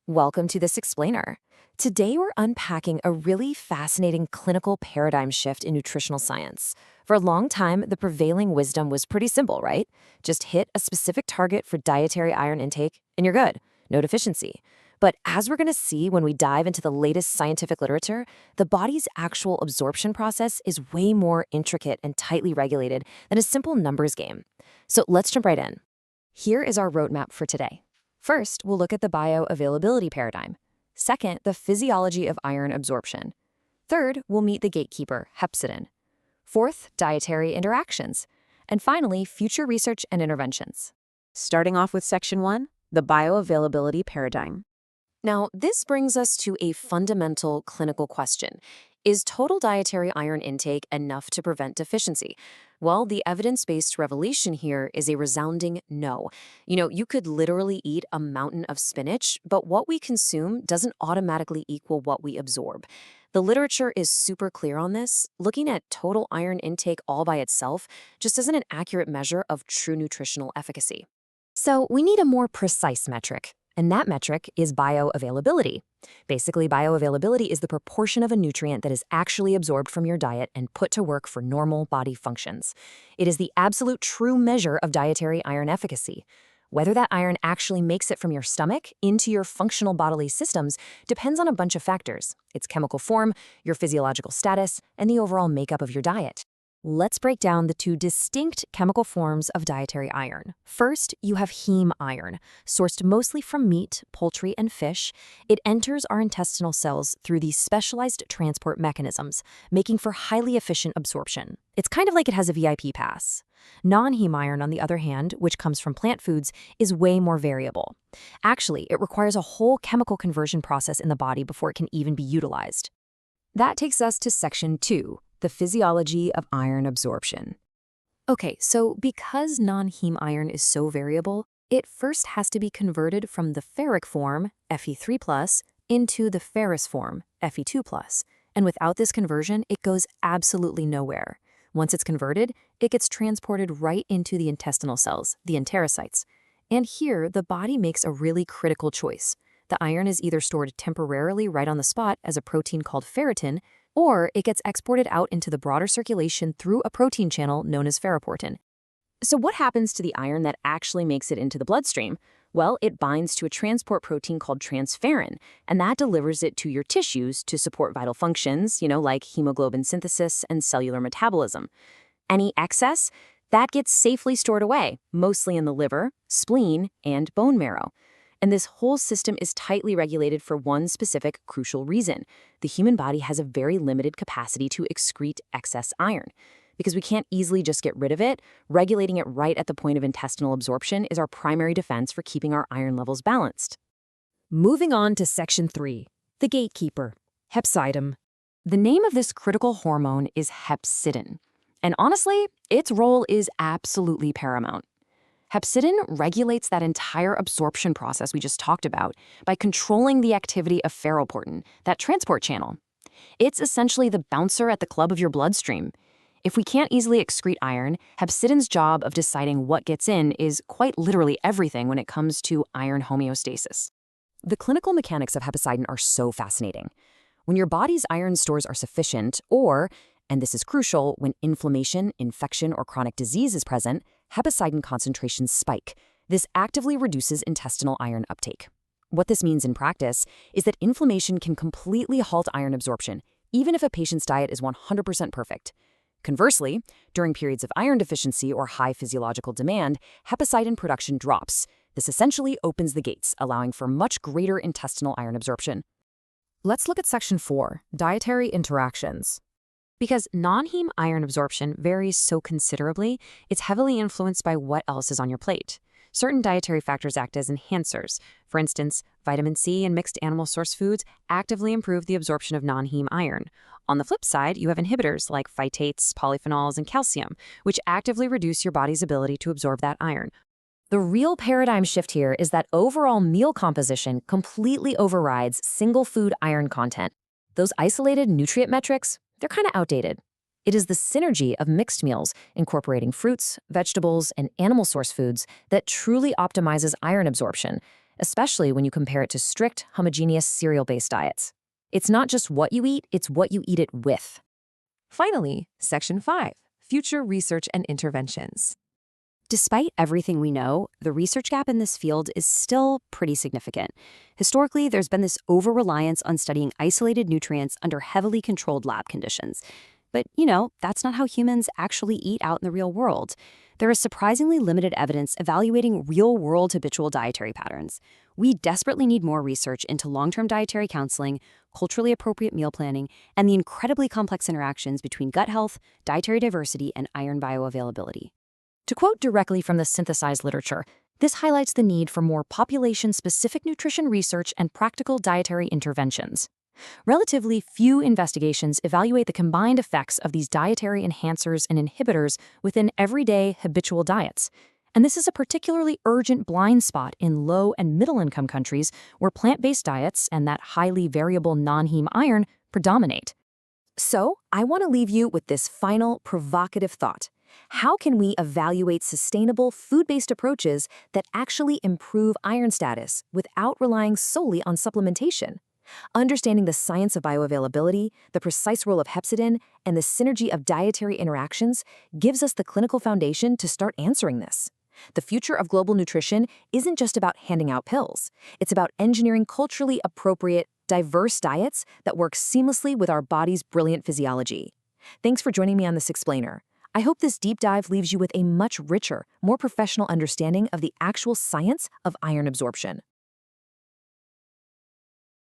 Welcome to this explainer. Today we're unpacking a really fascinating clinical paradigm shift in nutritional science. For a long time, the prevailing wisdom was pretty simple, right? Just hit a specific target for dietary iron intake and you're good. No deficiency. But as we're going to see when we dive into the latest scientific literature, the body's actual absorption process is way more intricate and tightly regulated than a simple numbers game. So let's jump right in. Here is our roadmap for today. First, we'll look at the bioavailability paradigm. Second, the physiology of iron absorption. Third, we'll meet the gatekeeper, hepcidin. Fourth, dietary interactions. And finally, future research and interventions. Starting off with Section 1, the bioavailability paradigm. Now, this brings us to a fundamental clinical question. Is total dietary iron intake enough to prevent deficiency? Well, the evidence-based revelation here is a resounding no. You could literally eat a mountain of spinach, but what we consume doesn't automatically equal what we absorb. The literature is super clear on this. Looking at total iron intake all by itself just isn't an accurate measure of true nutritional efficacy. So we need a more precise metric. And that metric is bioavailability. Basically, bioavailability is the proportion of a nutrient that is actually absorbed from your diet and put to work for normal body functions. It is the absolute true measure of dietary iron efficacy. Whether that iron actually makes it from your stomach into your functional bodily systems depends on a bunch of factors: its chemical form, your physiological status, and the overall makeup of your diet. Let's break down the two distinct chemical forms of dietary iron. First, you have heme iron, sourced mostly from meat, poultry, and fish. It enters our intestinal cells through these specialized transport mechanisms, making for highly efficient absorption. It's kind of like it has a VIP pass. Non-heme iron, on the other hand, which comes from plant foods, is way more variable. Actually, it requires a whole chemical conversion process in the body before it can even be utilized. That takes us to Section 2. The physiology of iron absorption. Okay, so because non-heme iron is so variable, it first has to be converted from the ferric form, Fe3+, into the ferrous form, Fe2+. And without this conversion, it goes absolutely nowhere. Once it's converted, it gets transported right into the intestinal cells, the enterocytes. And here, the body makes a really critical choice. The iron is either stored temporarily right on the spot as a protein called ferritin, or it gets exported out into the broader circulation through a protein channel known as ferroportin. So what happens to the iron that actually makes it into the bloodstream? Well, it binds to a transport protein called transferrin, and that delivers it to your tissues to support vital functions, like hemoglobin synthesis and cellular metabolism. Any excess, that gets safely stored away, mostly in the liver, spleen, and bone marrow. And this whole system is tightly regulated for one specific crucial reason. The human body has a very limited capacity to excrete excess iron. Because we can't easily just get rid of it, regulating it right at the point of intestinal absorption is our primary defense for keeping our iron levels balanced. Moving on to Section 3, the gatekeeper, hepcidin. The name of this critical hormone is hepcidin. And honestly, its role is absolutely paramount. Hepcidin regulates that entire absorption process we just talked about by controlling the activity of ferroportin, that transport channel. It's essentially the bouncer at the club of your bloodstream. If we can't easily excrete iron, hepcidin's job of deciding what gets in is quite literally everything when it comes to iron homeostasis. The clinical mechanics of hepcidin are so fascinating. When your body's iron stores are sufficient, or, and this is crucial, when inflammation, infection, or chronic disease is present, hepcidin concentrations spike. This actively reduces intestinal iron uptake. What this means in practice is that inflammation can completely halt iron absorption, even if a patient's diet is 100% perfect. Conversely, during periods of iron deficiency or high physiological demand, hepcidin production drops. This essentially opens the gates, allowing for much greater intestinal iron absorption. Let's look at Section 4, dietary interactions. Because non-heme iron absorption varies so considerably, it's heavily influenced by what else is on your plate. Certain dietary factors act as enhancers. For instance, vitamin C and mixed animal source foods actively improve the absorption of non-heme iron. On the flip side, you have inhibitors like phytates, polyphenols, and calcium, which actively reduce your body's ability to absorb that iron. The real paradigm shift here is that overall meal composition completely overrides single food iron content. Those isolated nutrient metrics, they're kind of outdated. It is the synergy of mixed meals, incorporating fruits, vegetables, and animal source foods that truly optimizes iron absorption. especially when you compare it to strict, homogeneous cereal-based diets. It's not just what you eat, it's what you eat it with. Finally, Section 5, Future Research and Interventions. Despite everything we know, the research gap in this field is still pretty significant. Historically, there's been this over-reliance on studying isolated nutrients under heavily controlled lab conditions. But, that's not how humans actually eat out in the real world. There is surprisingly limited evidence evaluating real-world habitual dietary patterns. We desperately need more research into long-term dietary counseling, culturally appropriate meal planning, and the incredibly complex interactions between gut health, dietary diversity, and iron bioavailability. To quote directly from the synthesized literature, this highlights the need for more population-specific nutrition research and practical dietary interventions. Relatively few investigations evaluate the combined effects of these dietary enhancers and inhibitors within everyday habitual diets. And this is a particularly urgent blind spot in low and middle-income countries where plant-based diets and that highly variable non-heme iron predominate. So, I want to leave you with this final provocative thought. How can we evaluate sustainable food-based approaches that actually improve iron status without relying solely on supplementation? Understanding the science of bioavailability, the precise role of hepcidin, and the synergy of dietary interactions gives us the clinical foundation to start answering this. The future of global nutrition isn't just about handing out pills. It's about engineering culturally appropriate, diverse diets that work seamlessly with our body's brilliant physiology. Thanks for joining me on this explainer. I hope this deep dive leaves you with a much richer, more professional understanding of the actual science of iron absorption.